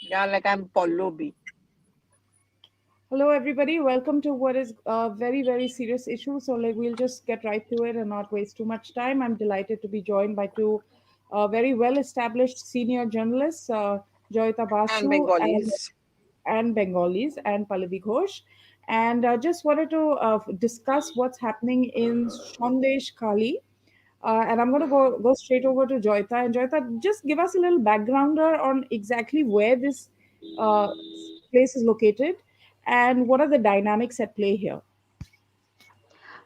Yeah, like I'm Pallavi. Hello, everybody. Welcome to what is a very, very serious issue. So, we'll just get right to it and not waste too much time. I'm delighted to be joined by two very well-established senior journalists, Joyeeta And Basu Bengalis. and Bengalis, and Pallavi Ghosh. And just wanted to discuss what's happening in Sandeshkhali. And I'm going to go straight over to Joyeeta. And Joyeeta, just give us a little backgrounder on exactly where this uh, place is located and what are the dynamics at play here.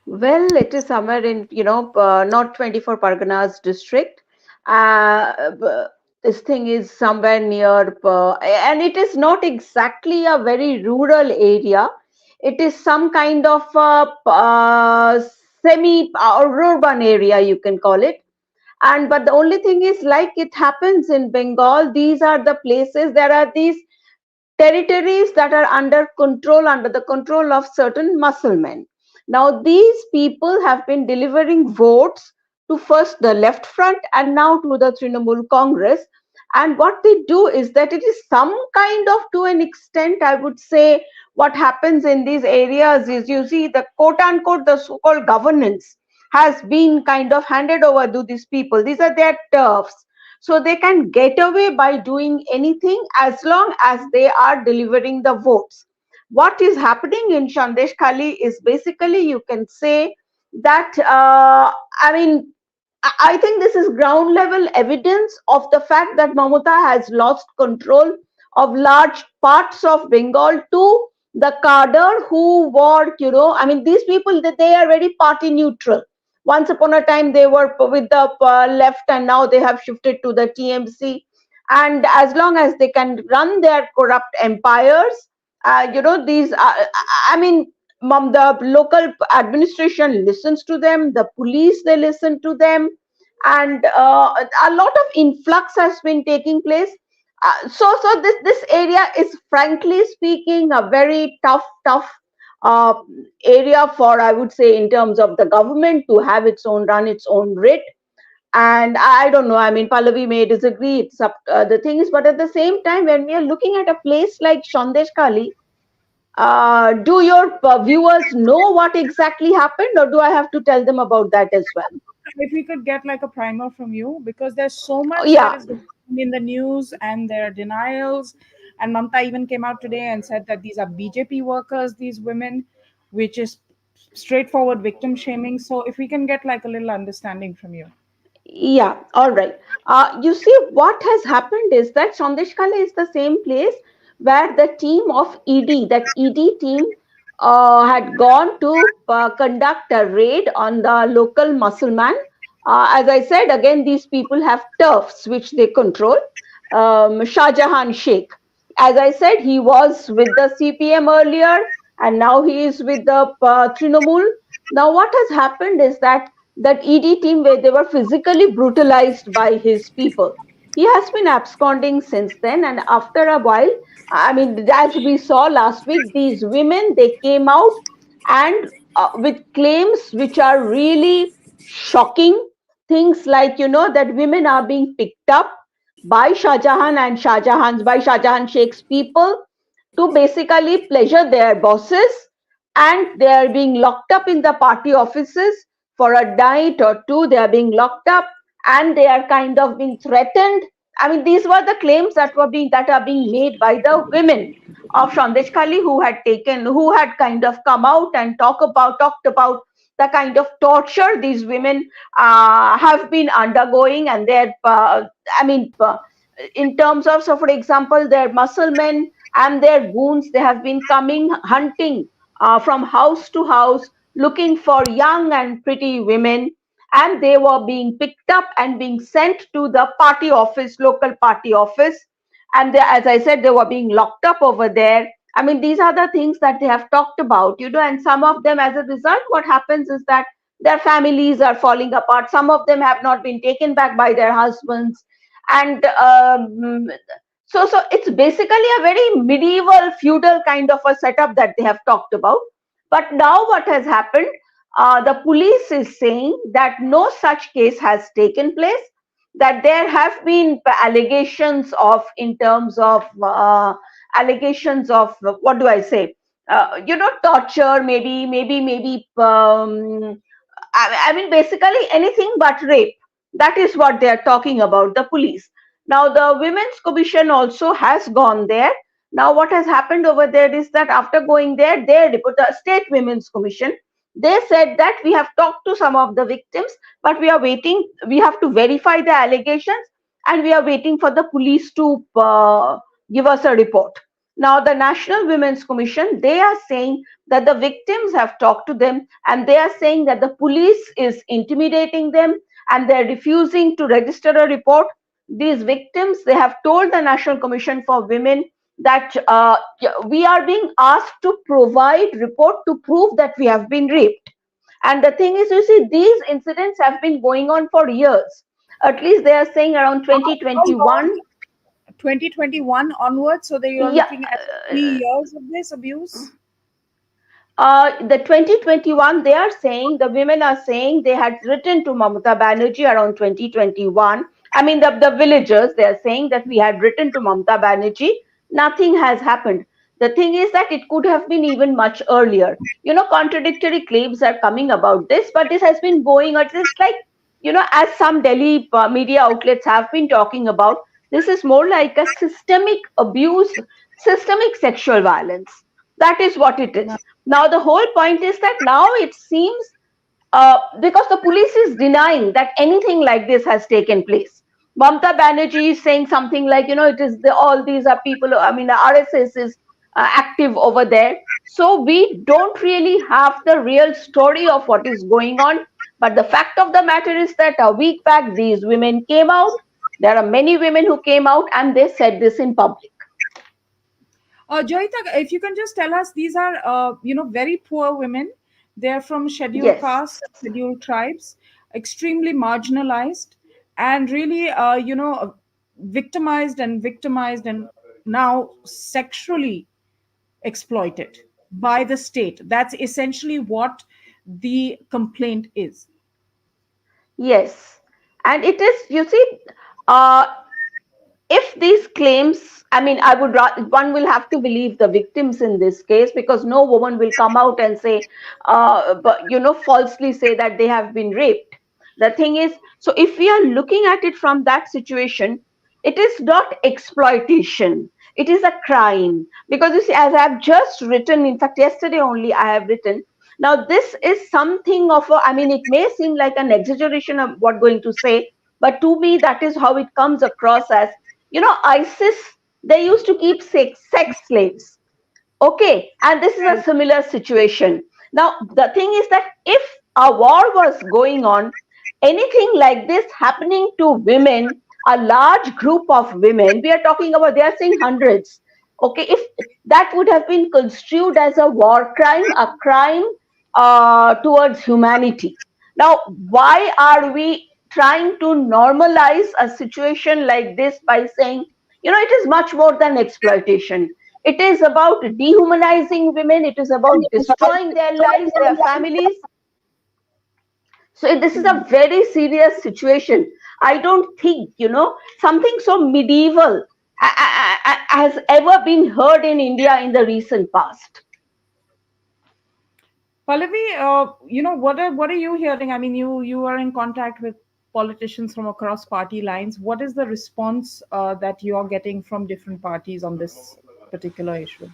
Well, it is somewhere in, not 24 Parganas district. This thing is somewhere near, and it is not exactly a very rural area. It is some kind of semi urban area, you can call it. And but the only thing is, like it happens in Bengal, these are the places, there are these territories that are under the control of certain Musclemen. Now, these people have been delivering votes to first the left front and now to the Trinamool Congress. And what they do is that it is some kind of, to an extent, I would say, what happens in these areas is you see the quote unquote, the so called governance has been kind of handed over to these people. These are their turfs, so they can get away by doing anything as long as they are delivering the votes. What is happening in Sandeshkhali is basically, you can say that, I mean, I think this is ground level evidence of the fact that Mamata has lost control of large parts of Bengal to the cadre who were, I mean, these people, they are very party neutral. Once upon a time, they were with the left, and now they have shifted to the TMC. And as long as they can run their corrupt empires, these, I mean, the local administration listens to them, the police, they listen to them, and a lot of influx has been taking place. So this area is, frankly speaking, a very tough uh, area for, I would say, in terms of the government to have its own run its own writ. And I don't know, I mean, Pallavi may disagree, it's up the thing is, but at the same time, when we are looking at a place like Sandeshkhali, do your viewers know what exactly happened, or do I have to tell them about that as well? If we could get like a primer from you, because there's so much that Yeah. is going on in the news and there are denials. And Mamta even came out today and said that these are BJP workers, these women, which is straightforward victim shaming. So if we can get like a little understanding from you. Yeah, all right. You see, what has happened is that Sandeshkhali is the same place where the team of ED, that ED team, had gone to conduct a raid on the local Mussulman. As I said, again, these people have turfs which they control. Shah Jahan Sheikh. As I said, he was with the CPM earlier, and now he is with the Trinamool. Now, what has happened is that ED team, where they were physically brutalized by his people. He has been absconding since then, and after a while, I mean, as we saw last week, these women, they came out and with claims which are really shocking. Things like, that women are being picked up by Shah Jahan and Shah Jahan Sheikh's people to basically pleasure their bosses, and they are being locked up in the party offices for a night or two. They are being locked up, and they are kind of being threatened. I mean, these were the claims that are being made by the women of Sandeshkhali, who had kind of come out and talked about the kind of torture these women have been undergoing, and their I mean, in terms of, so for example, their muscle men and their wounds, they have been coming hunting from house to house looking for young and pretty women, and they were being picked up and being sent to the party office, local party office, and they, as I said, they were being locked up over there. I mean, these are the things that they have talked about, and some of them, as a result, what happens is that their families are falling apart. Some of them have not been taken back by their husbands, and so it's basically a very medieval feudal kind of a setup that they have talked about. But now what has happened, the police is saying that no such case has taken place. that there have been allegations of, in terms of allegations of, what do I say, torture, maybe I mean, basically anything but rape. That is what they are talking about, the police. Now, the Women's Commission also has gone there. Now, what has happened over there is that after going there, the State Women's Commission, they said that we have talked to some of the victims, but we are waiting. We have to verify the allegations, and we are waiting for the police to give us a report. Now, the National Women's Commission, they are saying that the victims have talked to them, and they are saying that the police is intimidating them, and they're refusing to register a report. These victims, they have told the National Commission for Women that we are being asked to provide report to prove that we have been raped. And the thing is, you see, these incidents have been going on for years. At least they are saying around How long? 2021. 2021 onwards, so that you are Yeah, looking at 3 years of this abuse. the 2021, they are saying, the women are saying they had written to Mamata Banerjee around 2021. I mean, the villagers, they are saying that we had written to Mamata Banerjee. Nothing has happened. The thing is that it could have been even much earlier. Contradictory claims are coming about this, but this has been going, at least, like, as some Delhi media outlets have been talking about, this is more like a systemic abuse, systemic sexual violence. That is what it is. Now, the whole point is that now it seems, because the police is denying that anything like this has taken place. Mamata Banerjee is saying something like, it is all these are people, I mean, the RSS is active over there. So we don't really have the real story of what is going on. But the fact of the matter is that a week back, these women came out. There are many women who came out and they said this in public. Joyita, if you can just tell us, these are very poor women. They're from scheduled Yes. castes, scheduled tribes, extremely marginalized, and really victimized and now sexually exploited by the state. That's essentially what the complaint is. Yes. And it is, you see, uh, if these claims, I mean, one will have to believe the victims in this case, because no woman will come out and say, but falsely say that they have been raped. The thing is, so if we are looking at it from that situation, it is not exploitation, it is a crime. Because you see, as I have just written, in fact yesterday only I have written, now this is something of a, I mean, it may seem like an exaggeration of what I'm going to say, but to me that is how it comes across. As ISIS, they used to keep sex slaves. Okay, and this is a similar situation. Now, the thing is that if a war was going on, anything like this happening to women, a large group of women, we are talking about, they are saying hundreds. Okay, if that would have been construed as a war crime, a crime towards humanity. Now, why are we trying to normalize a situation like this by saying, it is much more than exploitation? It is about dehumanizing women. It is about destroying their lives, their families. So this is a very serious situation. I don't think, something so medieval has ever been heard in India in the recent past. Pallavi, what are you hearing? I mean, you are in contact with politicians from across party lines. What is the response that you are getting from different parties on this particular issue?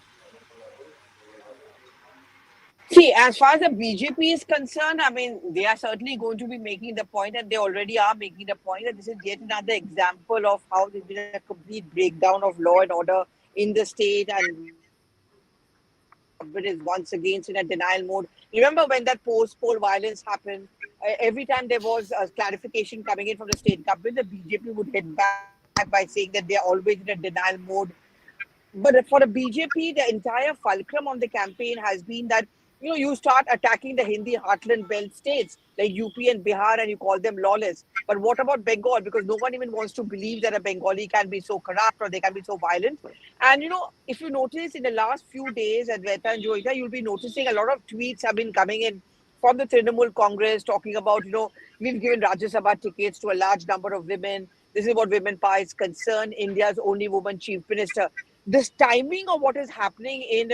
See, as far as the BJP is concerned, I mean, they are certainly going to be making the point, and they already are making the point that this is yet another example of how there's been a complete breakdown of law and order in the state, and government is once again in a denial mode. Remember when that post-poll violence happened? Every time there was a clarification coming in from the state government, the BJP would hit back by saying that they are always in a denial mode. But for the BJP, the entire fulcrum on the campaign has been that you start attacking the Hindi heartland belt states like UP and Bihar, and you call them lawless. But what about Bengal? Because no one even wants to believe that a Bengali can be so corrupt or they can be so violent. And if you notice in the last few days at Veta and Joyeeta, you'll be noticing a lot of tweets have been coming in from the Trinamool Congress talking about, we've given Rajya Sabha tickets to a large number of women. This is what Women Power is concerned. India's only woman chief minister. This timing of what is happening in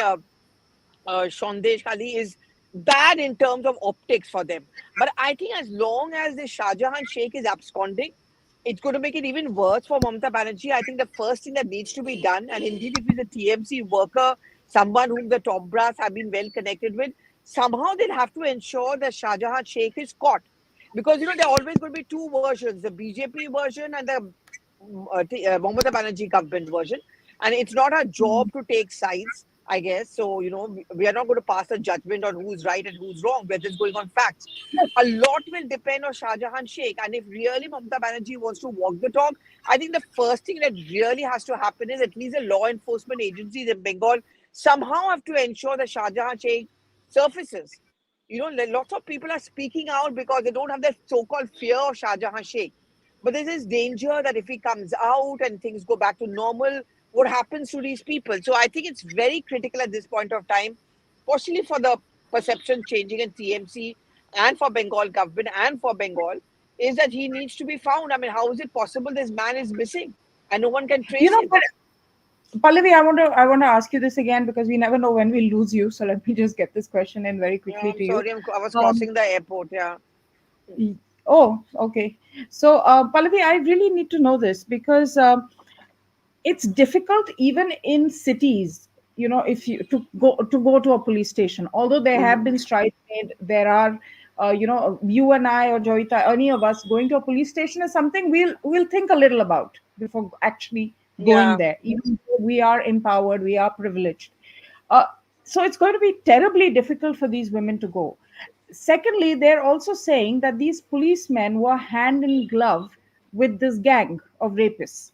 Sandeshkhali is bad in terms of optics for them. But I think as long as the Shah Jahan Sheikh is absconding, it's going to make it even worse for Mamata Banerjee. I think the first thing that needs to be done, and indeed if he's a TMC worker, someone whom the top brass have been well connected with, somehow they'll have to ensure that Shah Jahan Sheikh is caught. Because, there are always going to be two versions, the BJP version and the Mamata Banerjee government version. And it's not our job to take sides, I guess. So, we are not going to pass a judgment on who's right and who's wrong. We're just going on facts. A lot will depend on Shah Jahan Sheikh. And if really Mamata Banerjee wants to walk the talk, I think the first thing that really has to happen is at least the law enforcement agencies in Bengal somehow have to ensure that Shah Jahan Sheikh surfaces. Lots of people are speaking out because they don't have that so-called fear of Shah Jahan Sheikh. But there's this danger that if he comes out and things go back to normal, what happens to these people? So I think it's very critical at this point of time, possibly for the perception changing in TMC and for Bengal government and for Bengal, is that he needs to be found. I mean, how is it possible this man is missing and no one can trace him? But Pallavi, I want to ask you this again because we never know when we'll lose you. So let me just get this question in very Yeah, quickly I'm to you. sorry, I was Um, crossing the airport. Yeah. oh, okay. So Pallavi, I really need to know this because it's difficult even in cities, if you to go to a police station, although there have been strides made. There are you and I or Joyeeta, any of us going to a police station is something we'll think a little about before actually going Yeah. there, even though we are empowered, we are privileged. uh, so it's going to be terribly difficult for these women to go. Secondly, they're also saying that these policemen were hand in glove with this gang of rapists.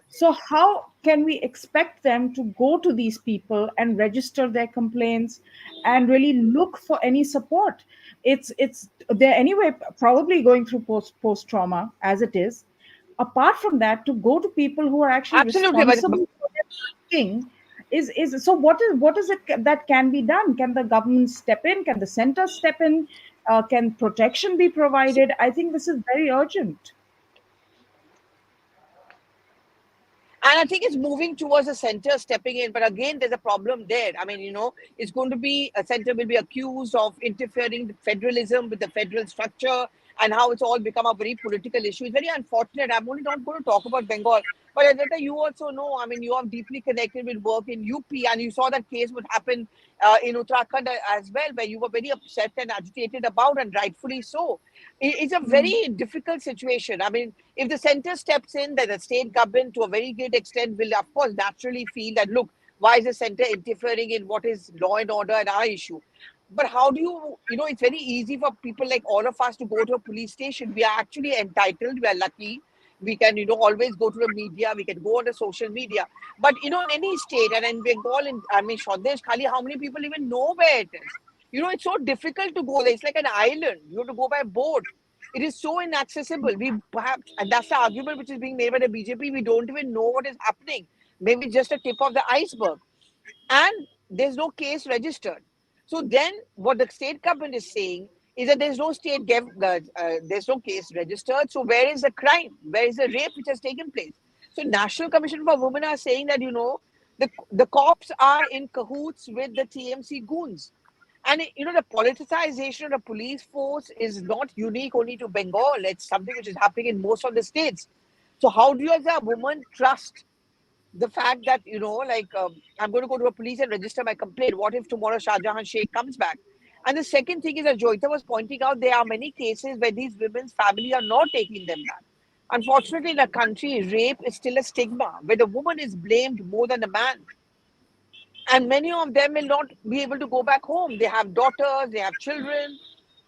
So, how can we expect them to go to these people and register their complaints and really look for any support? It's they're anyway probably going through post trauma as it is. Apart from that, to go to people who are actually Absolutely. responsible for their thing is so. What is it that can be done? Can the government step in? Can the center step in? Can protection be provided? I think this is very urgent. And I think it's moving towards the center stepping in. But again, there's a problem there. I mean, it's going to be a center will be accused of interfering with federalism, with the federal structure, and how it's all become a very political issue. It's very unfortunate. I'm only not going to talk about Bengal. But Adwaita, you also know, I mean, you are deeply connected with work in UP, and you saw that case would happen in Uttarakhand as well, where you were very upset and agitated about, and rightfully so. It's a very difficult situation. I mean, if the center steps in, then the state government, to a very great extent, will of course naturally feel that, look, why is the center interfering in what is law and order and our issue? But how do it's very easy for people like all of us to go to a police station. We are actually entitled, we are lucky. We can, always go to the media, we can go on the social media. But, in any state, and in Bengal, I mean, Sandeshkhali, how many people even know where it is? It's so difficult to go there. It's like an island. You have to go by boat. It is so inaccessible. We perhaps, and that's the argument which is being made by the BJP. We don't even know what is happening. Maybe just a tip of the iceberg. And there's no case registered. So then, what the state government is saying is that there's no there's no case registered. So where is the crime? Where is the rape which has taken place? So National Commission for Women are saying that the cops are in cahoots with the TMC goons. And the politicization of the police force is not unique only to Bengal. It's something which is happening in most of the states. So how do you as a woman trust the fact that, I'm going to go to a police and register my complaint? What if tomorrow Shah Jahan Sheikh comes back? And the second thing is, as Joyeeta was pointing out, there are many cases where these women's family are not taking them back. Unfortunately, in the country, rape is still a stigma where the woman is blamed more than the man. And many of them will not be able to go back home. They have daughters, they have children.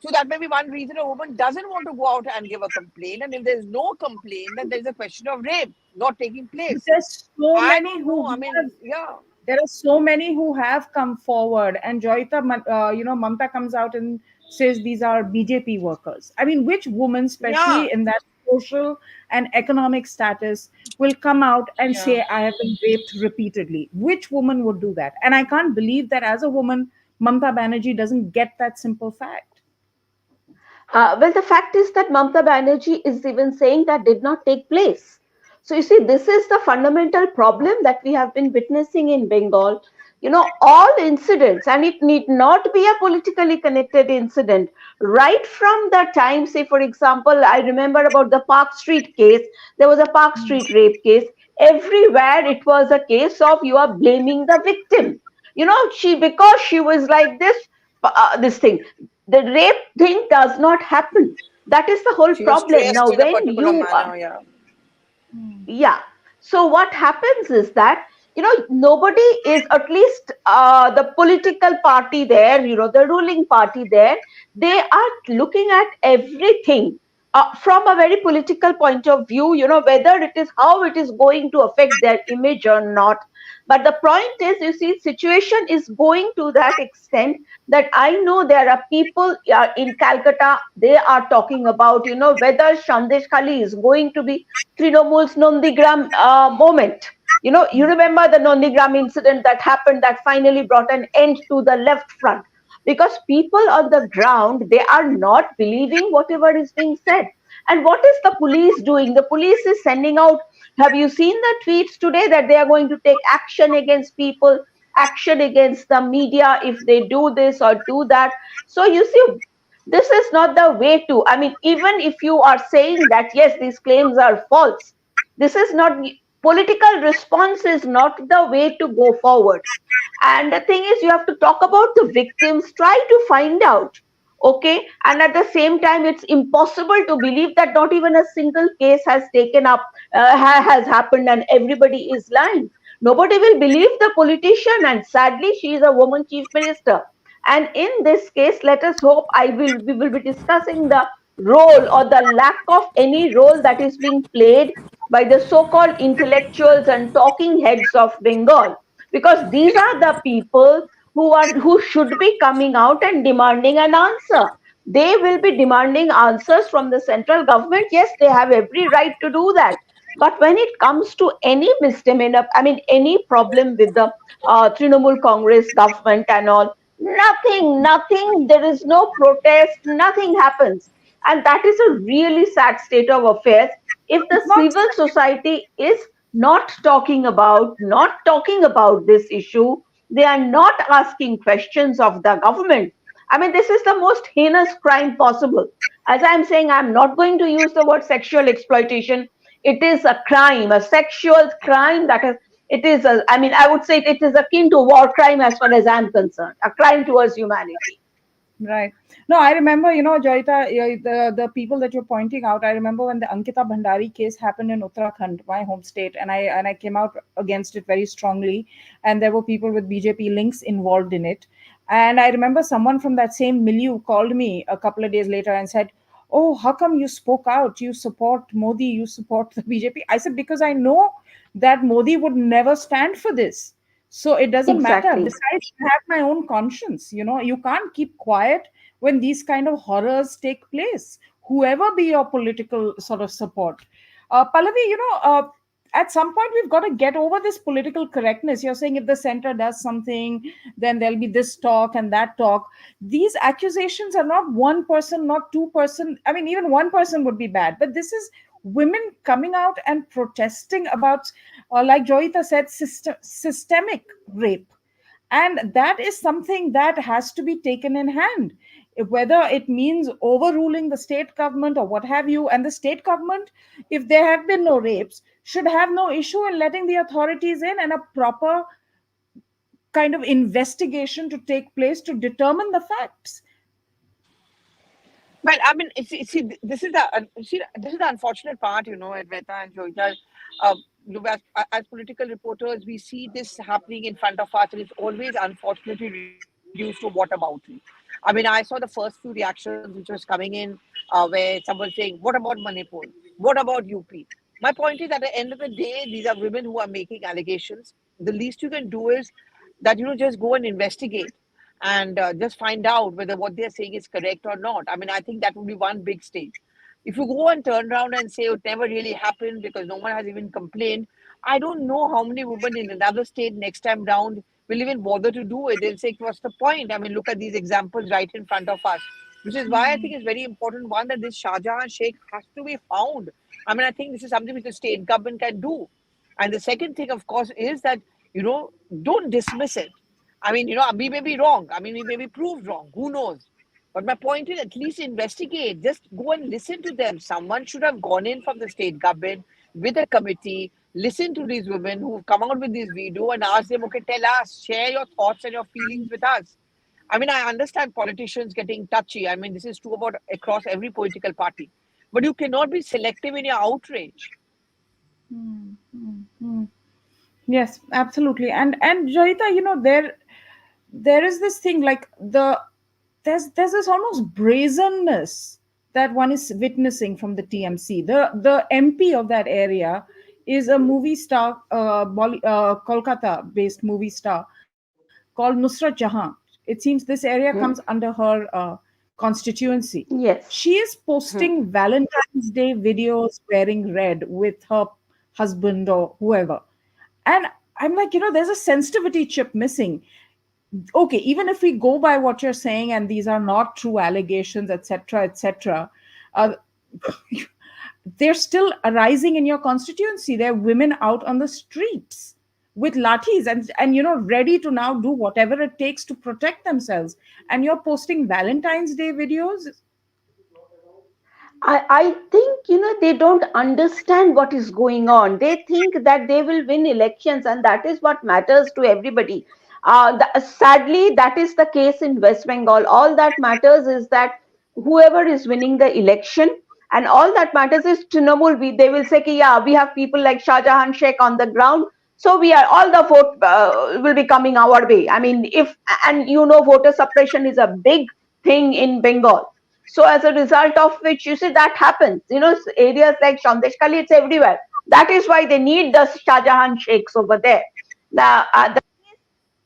So that may be one reason a woman doesn't want to go out and give a complaint. And if there's no complaint, then there's a question of rape not taking But place. there's so I many don't who know. I mean, have yeah. there are so many who have come forward, and Mamta comes out and says these are BJP workers. I mean, which woman, Yeah. especially in that social and economic status, will come out and Yeah. say I have been raped repeatedly? Which woman would do that? And I can't believe that as a woman, Mamta Banerjee doesn't get that simple fact. Well, the fact is that Mamata Banerjee is even saying that did not take place. So you see, this is the fundamental problem that we have been witnessing in Bengal. You know, all incidents, and it need not be a politically connected incident. Right from the time, say for example, I remember about the Park Street case. There was a Park Street rape case. Everywhere it was a case of you are blaming the victim. You know, she because she was like this thing, the rape thing does not happen. That is the whole She was problem. dressed Now in a when particular you manner, yeah. yeah, so what happens is that, you know, nobody is, at least the political party there, you know, the ruling party there, they are looking at everything from a very political point of view, you know, whether it is how it is going to affect their image or not. But the point is, you see, situation is going to that extent that I know there are people in Calcutta, they are talking about, you know, whether Shandesh Khali is going to be Trinamool's Nondigram moment. You know, you remember the Nondigram incident that happened that finally brought an end to the left front, because people on the ground, they are not believing whatever is being said. And what is the police doing? The police is sending out, have you seen the tweets today that they are going to take action against people, action against the media if they do this or do that? So you see, this is not the way to, I mean, even if you are saying that yes, these claims are false, this is not, political response is not the way to go forward. And the thing is, you have to talk about the victims, try to find out. Okay. And at the same time, it's impossible to believe that not even a single case has taken up, has happened, and everybody is lying. Nobody will believe the politician. And sadly, she is a woman chief minister. And in this case, let us hope, we will be discussing the role or the lack of any role that is being played by the so-called intellectuals and talking heads of Bengal, because these are the people who should be coming out and demanding an answer. They will be demanding answers from the central government. Yes, they have every right to do that. But when it comes to any misdemeanor, I mean, any problem with the Trinamool Congress government and all, nothing, there is no protest, nothing happens. And that is a really sad state of affairs. If the It's not. civil society is not talking about this issue, they are not asking questions of the government. I mean, this is the most heinous crime possible. As I'm saying, I'm not going to use the word sexual exploitation. It is a crime, a sexual crime that is, it is a, I mean, I would say it is akin to war crime as far as I'm concerned, a crime towards humanity. Right. No, I remember, Joyita, the people that you're pointing out. I remember when the Ankita Bhandari case happened in Uttarakhand, my home state, and I came out against it very strongly. And there were people with BJP links involved in it. And I remember someone from that same milieu called me a couple of days later and said, "Oh, how come you spoke out? You support Modi, you support the BJP." I said, "Because I know that Modi would never stand for this. So it doesn't matter. Exactly. Besides, I have my own conscience. You can't keep quiet when these kind of horrors take place, whoever be your political sort of support." Pallavi, at some point we've got to get over this political correctness. You're saying if the center does something, then there'll be this talk and that talk. These accusations are not one person, not two-person. I mean, even one person would be bad, but this is women coming out and protesting about, like Joyita said, systemic rape. And that is something that has to be taken in hand, whether it means overruling the state government or what have you. And the state government, if there have been no rapes, should have no issue in letting the authorities in and a proper kind of investigation to take place to determine the facts. Well, I mean, this is the unfortunate part, Advaita and Joyita. Uh, as political reporters, we see this happening in front of us, and it's always unfortunately reduced to whataboutery. I mean, I saw the first few reactions which was coming in, where someone saying, "What about Manipur? What about UP?" My point is, at the end of the day, these are women who are making allegations. The least you can do is that just go and investigate and just find out whether what they're saying is correct or not. I mean, I think that would be one big stage. If you go and turn around and say it never really happened because no one has even complained, I don't know how many women in another state next time round will even bother to do it. They'll say, what's the point? I mean, look at these examples right in front of us. which is why I think it's very important, one, that this Shah Jahan Sheikh has to be found. I mean, I think this is something which the state government can do. And the second thing, of course, is that, don't dismiss it. I mean, we may be wrong. I mean, we may be proved wrong. Who knows? But my point is, at least investigate. Just go and listen to them. Someone should have gone in from the state government with a committee, listen to these women who've come out with this video and ask them, okay, tell us, share your thoughts and your feelings with us. I mean, I understand politicians getting touchy. I mean, this is true about across every political party. But you cannot be selective in your outrage. Yes, absolutely. And Joyita, there is this thing like there's this almost brazenness that one is witnessing from the TMC. The MP of that area is a movie star, Kolkata based movie star called Nusrat Jahan. It seems this area comes Hmm. under her constituency. Yes. She is Hmm. posting Valentine's Day videos wearing red with her husband or whoever. And I'm like, there's a sensitivity chip missing. Okay, even if we go by what you're saying and these are not true allegations, etc., etc., uh, they're still arising in your constituency. There are women out on the streets with lathis and ready to now do whatever it takes to protect themselves, and you're posting Valentine's Day videos. I think, they don't understand what is going on. They think that they will win elections, and that is what matters to everybody. Sadly, that is the case in West Bengal. All that matters is that whoever is winning the election, and all that matters is Trinamool. They will say, ki, yeah, we have people like Shah Jahan Sheikh on the ground, so we are all the vote will be coming our way. I mean, if and voter suppression is a big thing in Bengal. So as a result of which, you see, that happens. Areas like Sandeshkhali, it's everywhere. That is why they need the Shah Jahan Sheikhs over there. The thing is,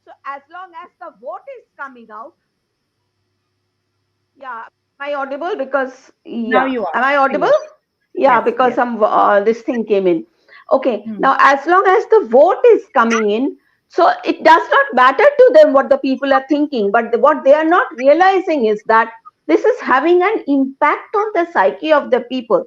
so as long as the vote is coming out, yeah, am I audible? Because Now yeah, you are. am I Please. audible? Yeah, Yes, because yes. some this thing came in. Okay, Hmm. now as long as the vote is coming in, so it does not matter to them what the people are thinking, but what they are not realizing is that this is having an impact on the psyche of the people.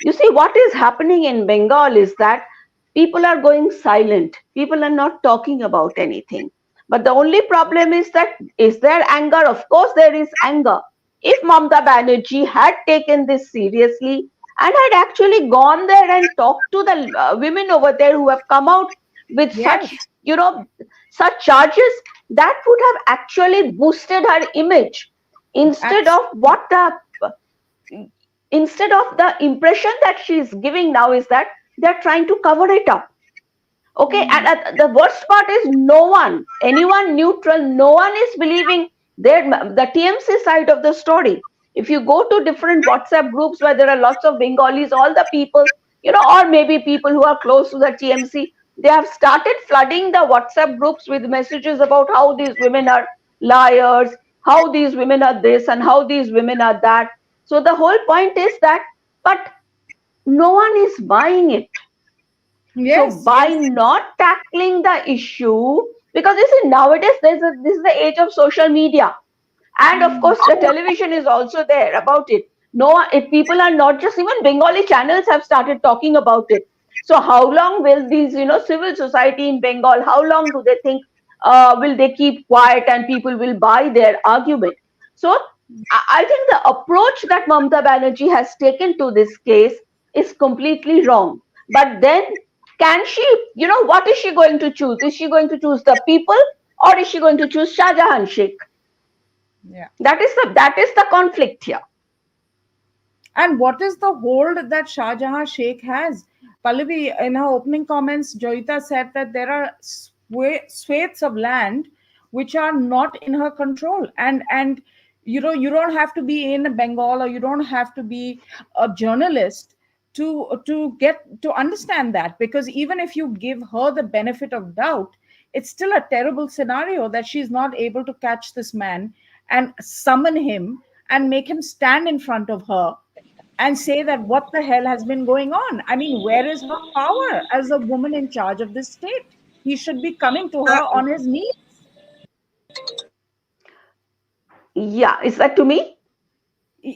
You see, what is happening in Bengal is that people are going silent. People are not talking about anything. But the only problem is there anger? Of course, there is anger. If Mamata Banerjee had taken this seriously and had actually gone there and talked to the women over there who have come out with such, Yes. such charges, that would have actually boosted her image instead of Absolutely. what the instead of the impression that she is giving now is that they're trying to cover it up. Okay, and the worst part is no one, anyone neutral, no one is believing the TMC side of the story. If you go to different WhatsApp groups where there are lots of Bengalis, all the people, or maybe people who are close to the TMC, they have started flooding the WhatsApp groups with messages about how these women are liars, how these women are this, and how these women are that. So the whole point is that, but no one is buying it. So Yes, by yes. not tackling the issue, because you see nowadays this is the age of social media, and of course the television is also there about it. No, if people are not just, even Bengali channels have started talking about it. So how long will these civil society in Bengal? How long do they think will they keep quiet and people will buy their argument? So I think the approach that Mamata Banerjee has taken to this case is completely wrong. But then, can she, what is she going to choose? Is she going to choose the people, or is she going to choose Shah Jahan Sheikh? Yeah. That is the conflict here. And what is the hold that Shah Jahan Sheikh has? Pallavi, in her opening comments, Joyita said that there are swathes of land which are not in her control, and you don't have to be in Bengal, or you don't have to be a journalist to get to understand that, because even if you give her the benefit of doubt, it's still a terrible scenario that she's not able to catch this man and summon him and make him stand in front of her and say that what the hell has been going on. I mean, where is her power as a woman in charge of this state? He should be coming to her on his knees. Yeah, is that to me?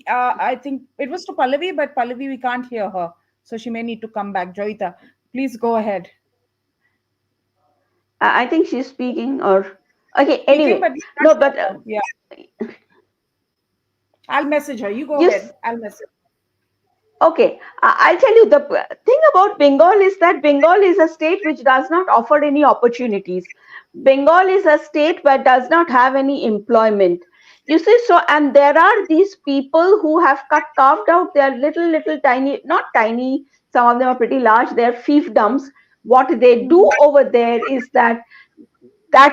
I think it was to Pallavi, but Pallavi, we can't hear her. So she may need to come back. Joyita, please go ahead. I think she's speaking, or okay. Speaking, but Anyway, we can't no, hear but her. Yeah. I'll message her. You go you ahead. I'll message. Okay, I'll tell you the thing about Bengal is that Bengal is a state which does not offer any opportunities. Bengal is a state that does not have any employment. You see, so and there are these people who have carved out their little tiny, not tiny. Some of them are pretty large. They're fiefdoms. What they do over there is that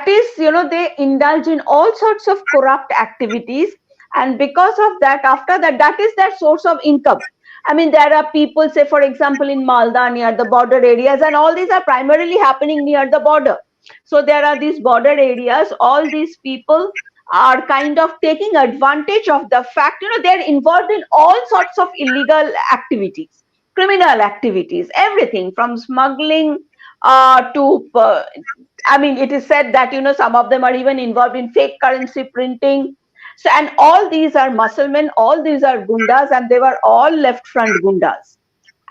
is, they indulge in all sorts of corrupt activities, and because of that, after that, that is their source of income. I mean, there are people, say for example, in Malda, near the border areas, and all these are primarily happening near the border. So there are these border areas, all these people are kind of taking advantage of the fact, they're involved in all sorts of illegal activities, criminal activities, everything from smuggling to I mean, it is said that some of them are even involved in fake currency printing. So, and all these are Muslims, all these are gundas, and they were all left front gundas,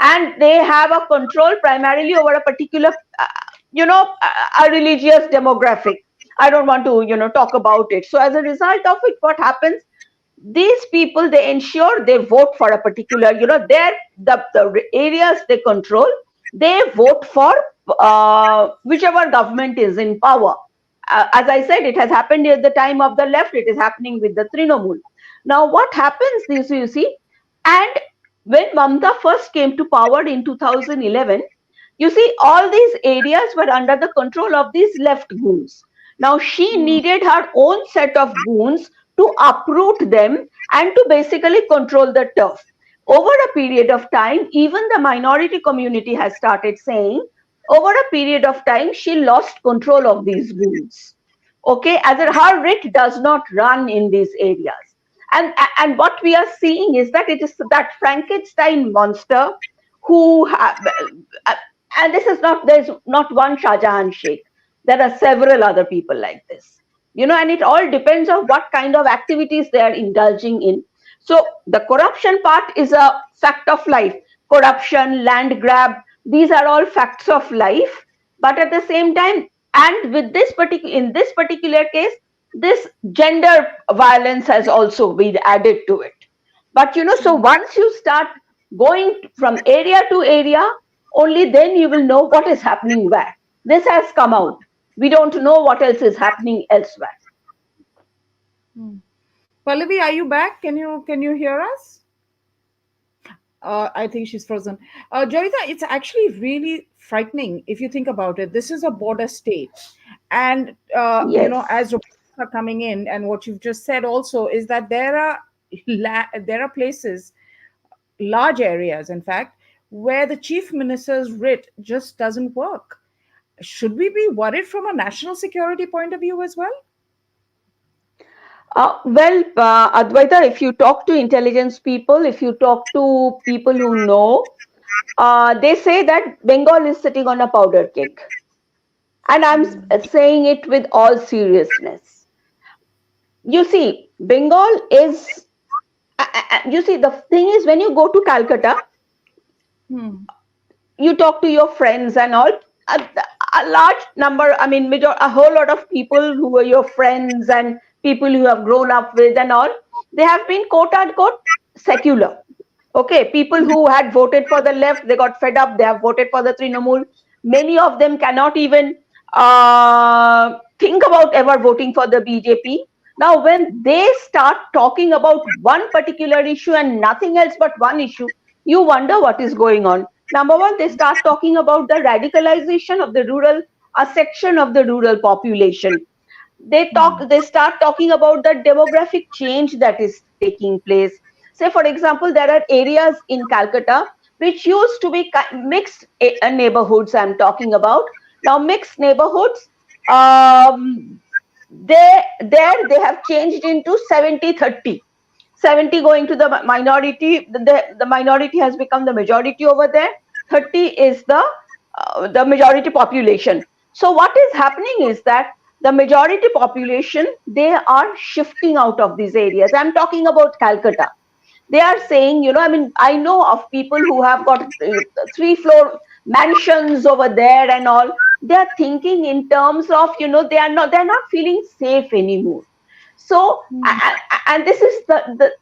and they have a control primarily over a particular, a religious demographic. I don't want to talk about it. So, as a result of it, what happens? These people, they ensure they vote for a particular, their the areas they control, they vote for whichever government is in power. As I said, it has happened at the time of the left, it is happening with the Trinamool. Now what happens is, you see, and when Mamta first came to power in 2011, you see, all these areas were under the control of these left goons. Now she needed her own set of goons to uproot them and to basically control the turf. Over a period of time, even the minority community has started saying, over a period of time, she lost control of these goons. Okay, as her writ does not run in these areas. And what we are seeing is that it is that Frankenstein monster who and this is not, there's not one Shah Jahan Sheikh, there are several other people like this, and it all depends on what kind of activities they are indulging in. So the corruption part is a fact of life. Corruption, land grab, these are all facts of life. But at the same time, and with this particular, in this particular case, this gender violence has also been added to it. But so once you start going from area to area, only then you will know what is happening where. This has come out. We don't know what else is happening elsewhere. Pallavi, are you back? Can you hear us? I think she's frozen. Joyita, it's actually really frightening if you think about it. This is a border state, and Yes. as reports are coming in, and what you've just said also is that there are places, large areas, in fact, where the chief minister's writ just doesn't work. Should we be worried from a national security point of view as well? Advaita, if you talk to intelligence people, if you talk to people who know, they say that Bengal is sitting on a powder keg. And I'm saying it with all seriousness. You see, Bengal is, you see, the thing is, when you go to Calcutta, you talk to your friends and all, a large number, I mean, a whole lot of people who are your friends and people you have grown up with and all, they have been quote unquote secular. Okay, people who had voted for the left, they got fed up, they have voted for the Trinamool. Many of them cannot even think about ever voting for the BJP. Now, when they start talking about one particular issue and nothing else but one issue, you wonder what is going on. Number one, they start talking about the radicalization of the rural, a section of the rural population. They start talking about the demographic change that is taking place. Say for example, there are areas in Calcutta which used to be mixed neighborhoods. I'm talking about now mixed neighborhoods. They have changed into 70-30. 70 going to the minority, the minority has become the majority over there. 30 is the majority population. So what is happening is that the majority population, they are shifting out of these areas. I'm talking about Calcutta. They are saying, I mean, I know of people who have got 3-floor mansions over there and all. They are thinking in terms of, they're not feeling safe anymore. So, and this is the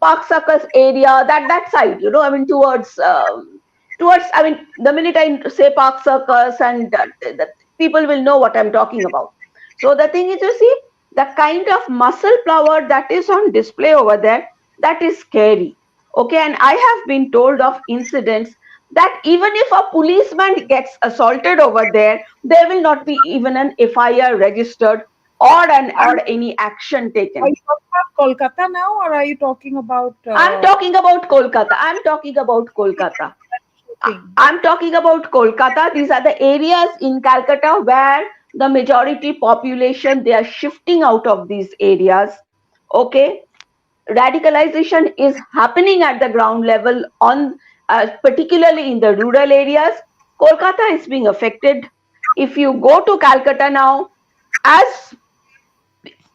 Park Circus area, that side, I mean, towards, I mean, the minute I say Park Circus, and the people will know what I'm talking about. So the thing is, you see, the kind of muscle power that is on display over there, that is scary. Okay, and I have been told of incidents that even if a policeman gets assaulted over there, there will not be even an FIR registered, Are or any action taken. you talking about Kolkata now, or are you talking about I'm talking about Kolkata. I'm talking about Kolkata. shooting? But I'm talking about Kolkata. These are the areas in Calcutta where the majority population, they are shifting out of these areas. Okay, radicalization is happening at the ground level, on particularly in the rural areas. Kolkata is being affected. If you go to Calcutta now, as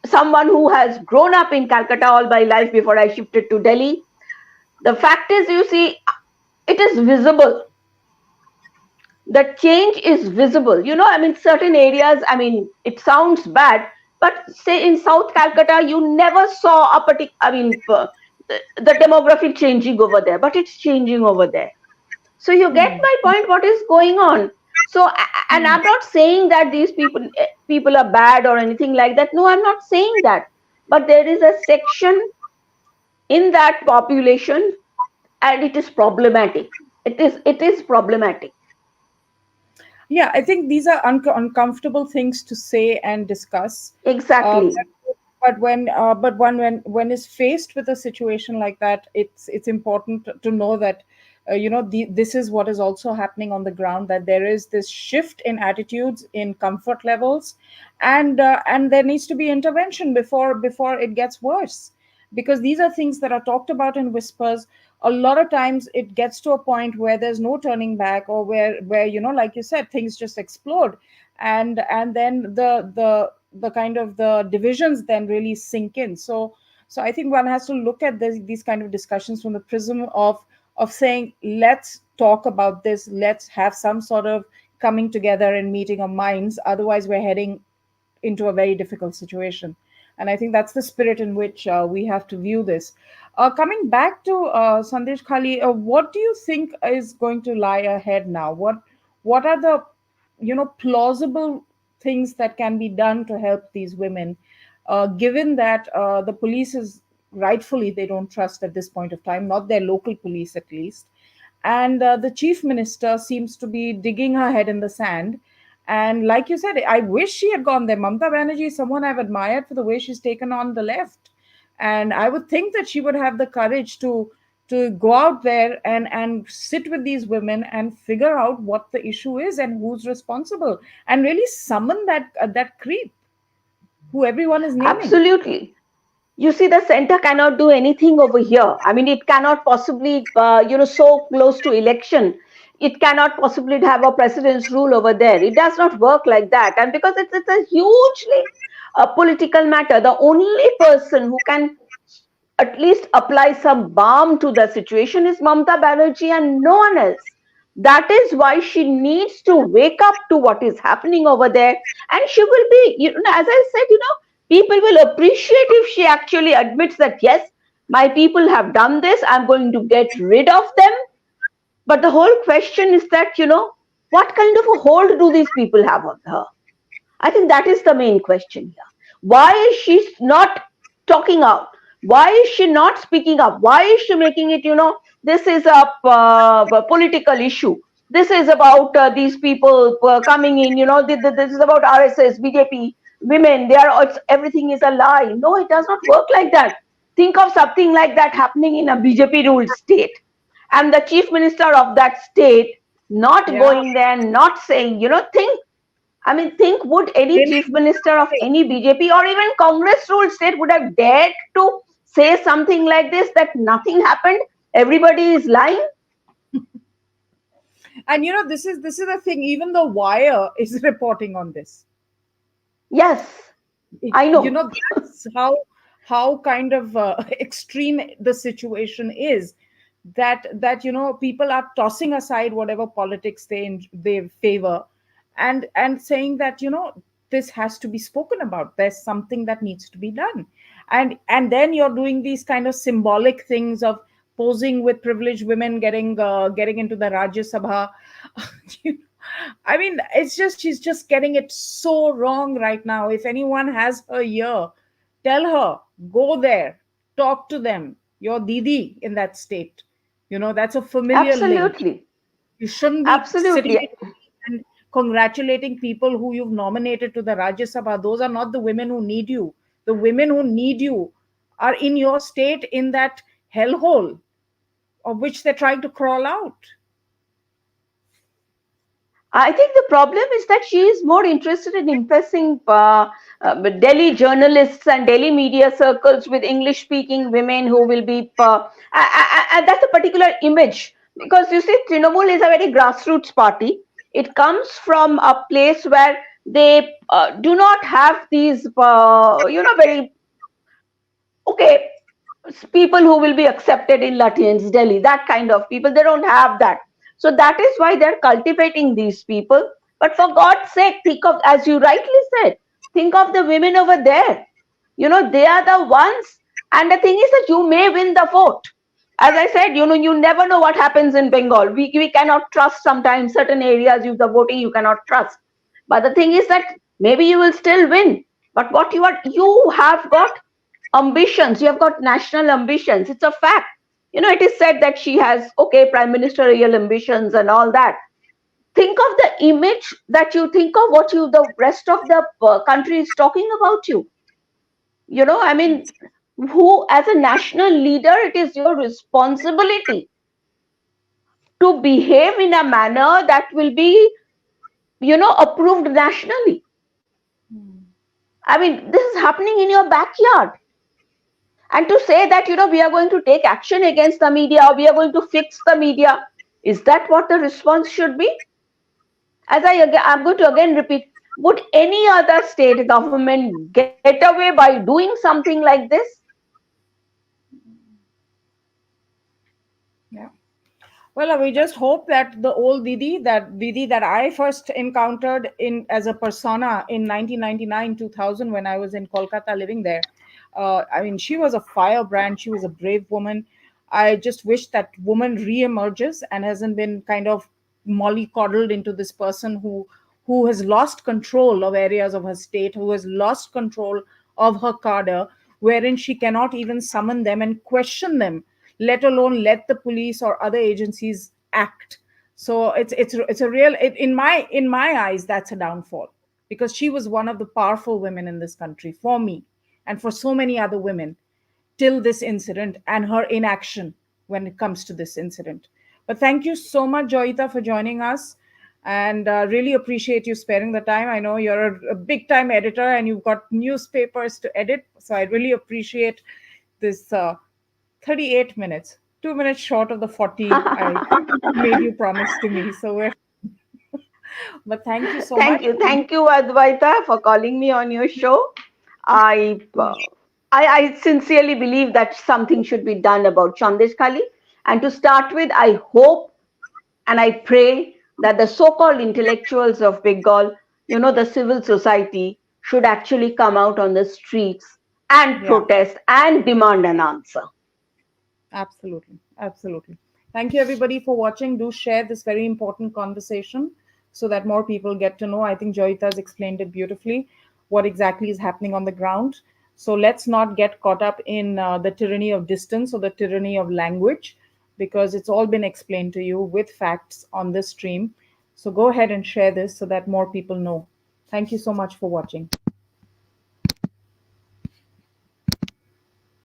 someone who has grown up in Calcutta all my life before I shifted to Delhi, the fact is, you see, it is visible. The change is visible. I mean, certain areas, I mean, it sounds bad, but say in South Calcutta, you never saw a particular, I mean, the demographic changing over there, but it's changing over there. So you get hmm, my point, what is going on. So, and hmm. I'm not saying that these people are bad or anything like that. No, I'm not saying that. But there is a section in that population, and it is problematic. It is problematic. Yeah, I think these are uncomfortable things to say and discuss. Uh, Exactly. but when is faced with a situation like that, it's important to know that this is what is also happening on the ground. That there is this shift in attitudes, in comfort levels, and there needs to be intervention before it gets worse, because these are things that are talked about in whispers. A lot of times it gets to a point where there's no turning back, or where like you said, things just explode, and then the kind of the divisions then really sink in. So I think one has to look at these kind of discussions from the prism of saying, let's talk about this, let's have some sort of coming together and meeting of minds, otherwise we're heading into a very difficult situation. And I think that's the spirit in which we have to view this. Coming back to Sandesh Khali, what do you think is going to lie ahead now? What are the plausible things that can be done to help these women, given that the police is rightfully they don't trust at this point of time, not their local police at least, and the chief minister seems to be digging her head in the sand. And like you said, I wish she had gone there. Mamta Banerjee is someone I've admired for the way she's taken on the left, and I would think that she would have the courage to go out there and sit with these women and figure out what the issue is and who's responsible, and really summon that creep who everyone is naming. Absolutely. You see, the center cannot do anything over here. I mean, it cannot possibly, so close to election, it cannot possibly have a president's rule over there. It does not work like that. And because it's a hugely political matter, the only person who can at least apply some balm to the situation is Mamta Banerjee and no one else. That is why she needs to wake up to what is happening over there. And she will be, as I said, people will appreciate if she actually admits that, yes, my people have done this, I'm going to get rid of them. But the whole question is that, what kind of a hold do these people have on her? I think that is the main question here. Why is she not talking out? Why is she not speaking up? Why is she making it, this is a political issue. This is about these people coming in, this is about RSS, BJP, women. Everything is a lie. No, it does not work like that. Think of something like that happening in a BJP ruled state. And the chief minister of that state not Yeah, going there, not saying, think, would any really chief minister of any BJP or even Congress ruled state would have dared to say something like this, that nothing happened, everybody is lying? and this is the thing, even the Wire is reporting on this. Yes, it, I you know. know that's how how kind of extreme the situation is, that people are tossing aside whatever politics they favor, and saying that this has to be spoken about. There's something that needs to be done. And then you're doing these kind of symbolic things of posing with privileged women getting into the Rajya Sabha. You know, I mean, it's just she's just getting it so wrong right now. If anyone has her ear, tell her, go there, talk to them. Your Didi in that state. That's a familiar link. Absolutely. You shouldn't be sitting Absolutely. and congratulating people who you've nominated to the Rajya Sabha. Those are not the women who need you. The women who need you are in your state, in that hellhole of which they're trying to crawl out. I think the problem is that she is more interested in impressing Delhi journalists and Delhi media circles with English speaking women who will be, and that's a particular image. Because you see, Trinamool is a very grassroots party. It comes from a place where they do not have these, very, okay, people who will be accepted in Lutyens, Delhi, that kind of people. They don't have that. So that is why they're cultivating these people. But for God's sake, think of, as you rightly said, think of the women over there. They are the ones. And the thing is that you may win the vote. As I said, you never know what happens in Bengal. We cannot trust sometimes certain areas, the voting you cannot trust. But the thing is that maybe you will still win. But you have got ambitions, you have got national ambitions. It's a fact. It is said that she has, okay, prime ministerial ambitions and all that. Think of the image that you think of, what the rest of the country is talking about you. I mean, who, as a national leader, it is your responsibility to behave in a manner that will be, approved nationally. I mean, this is happening in your backyard. And to say that, we are going to take action against the media, or we are going to fix the media, is that what the response should be? I'm going to again repeat, would any other state government get away by doing something like this? Yeah. Well, we just hope that the old Didi that I first encountered in as a persona in 1999, 2000, when I was in Kolkata living there. I mean, she was a firebrand. She was a brave woman. I just wish that woman re-emerges and hasn't been kind of mollycoddled into this person who has lost control of areas of her state, who has lost control of her cadre, wherein she cannot even summon them and question them, let alone let the police or other agencies act. So it's a real in my eyes, that's a downfall, because she was one of the powerful women in this country for me and for so many other women till this incident and her inaction when it comes to this incident. But thank you so much, Joyeeta, for joining us, and really appreciate you sparing the time. I know you're a big time editor and you've got newspapers to edit, so I really appreciate this 38 minutes, 2 minutes short of the 40 I made you promise to me. So we're, but thank you so much. Thank you, Advaita, for calling me on your show. I, uh, I sincerely believe that something should be done about Sandeshkhali. And to start with, I hope and I pray that the so-called intellectuals of Bengal, the civil society, should actually come out on the streets and Yeah. protest and demand an answer. Absolutely. Absolutely. Thank you, everybody, for watching. Do share this very important conversation so that more people get to know. I think Joyita has explained it beautifully, what exactly is happening on the ground. So let's not get caught up in the tyranny of distance or the tyranny of language, because it's all been explained to you with facts on this stream. So go ahead and share this so that more people know. Thank you so much for watching.